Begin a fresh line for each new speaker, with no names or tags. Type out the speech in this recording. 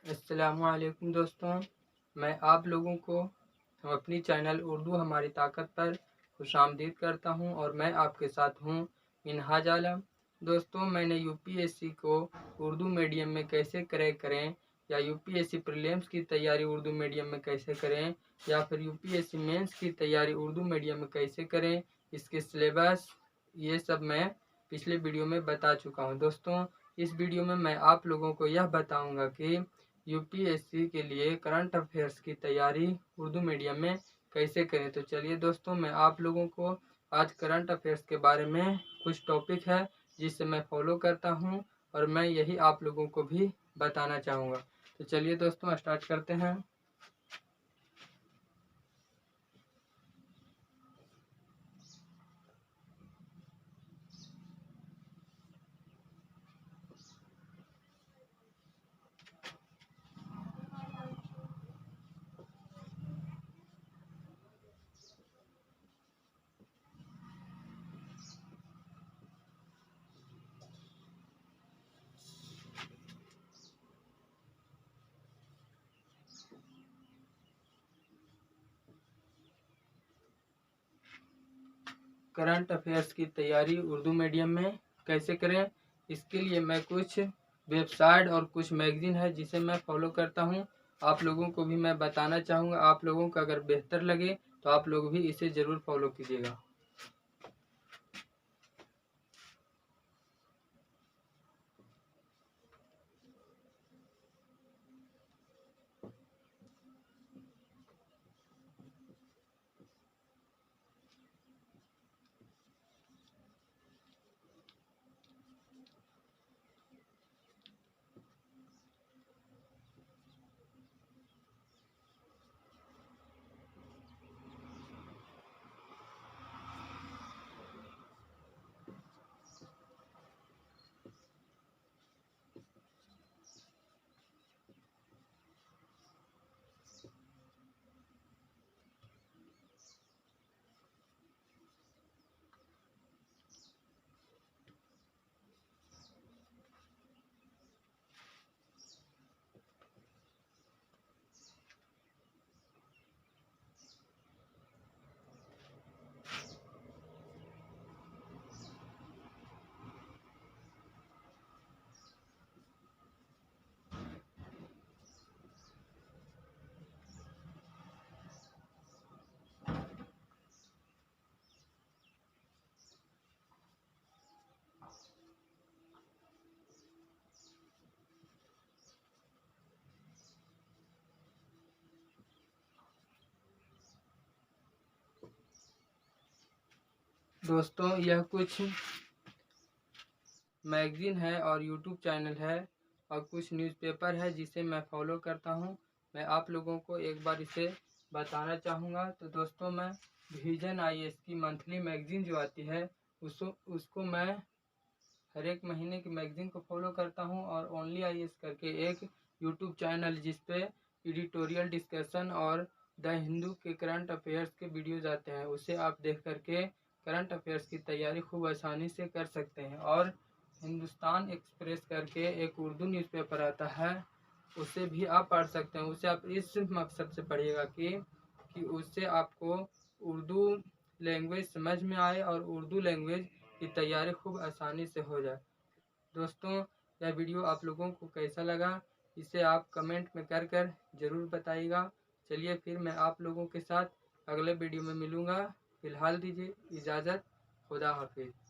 अस्सलामुअलैकुम दोस्तों, मैं आप लोगों को अपनी चैनल उर्दू हमारी ताकत पर खुशामदीद करता हूं और मैं आपके साथ हूं मिनहाज आलम। दोस्तों, मैंने यूपीएससी को उर्दू मीडियम में कैसे क्रैक करें या यूपीएससी प्रीलिम्स की तैयारी उर्दू मीडियम में कैसे करें या फिर यूपीएससी मेंस की तैयारी उर्दू मीडियम में कैसे करें, इसके सिलेबस ये सब मैं पिछले वीडियो में बता चुका हूं। दोस्तों, इस वीडियो में मैं आप लोगों को यह बताऊंगा कि यूपीएससी के लिए करंट अफेयर्स की तैयारी उर्दू मीडियम में कैसे करें। तो चलिए दोस्तों, मैं आप लोगों को आज करंट अफेयर्स के बारे में कुछ टॉपिक है जिसे मैं फॉलो करता हूं और मैं यही आप लोगों को भी बताना चाहूँगा। तो चलिए दोस्तों, स्टार्ट करते हैं। करंट अफेयर्स की तैयारी उर्दू मीडियम में कैसे करें, इसके लिए मैं कुछ वेबसाइट और कुछ मैगजीन है जिसे मैं फॉलो करता हूं। आप लोगों को भी मैं बताना चाहूँगा। आप लोगों को अगर बेहतर लगे तो आप लोग भी इसे ज़रूर फॉलो कीजिएगा। दोस्तों, यह कुछ मैगजीन है और यूट्यूब चैनल है और कुछ न्यूज़पेपर है जिसे मैं फॉलो करता हूं। मैं आप लोगों को एक बार इसे बताना चाहूँगा। तो दोस्तों, मैं विजन आईएएस की मंथली मैगजीन जो आती है उसको मैं हर एक महीने की मैगजीन को फॉलो करता हूं और ओनली आईएएस करके एक यूट्यूब चैनल जिसपे एडिटोरियल डिस्कशन और द हिंदू के करंट अफेयर्स के वीडियोज आते हैं, उसे आप देख करके करंट अफेयर्स की तैयारी खूब आसानी से कर सकते हैं। और हिंदुस्तान एक्सप्रेस करके एक उर्दू न्यूज़पेपर आता है, उसे भी आप पढ़ सकते हैं। उसे आप इस मकसद से पढ़िएगा कि उससे आपको उर्दू लैंग्वेज समझ में आए और उर्दू लैंग्वेज की तैयारी खूब आसानी से हो जाए। दोस्तों, यह वीडियो आप लोगों को कैसा लगा इसे आप कमेंट में कर ज़रूर बताइएगा। चलिए फिर मैं आप लोगों के साथ अगले वीडियो में मिलूँगा। फ़िलहाल दीजिए इजाज़त। खुदा हाफिज़।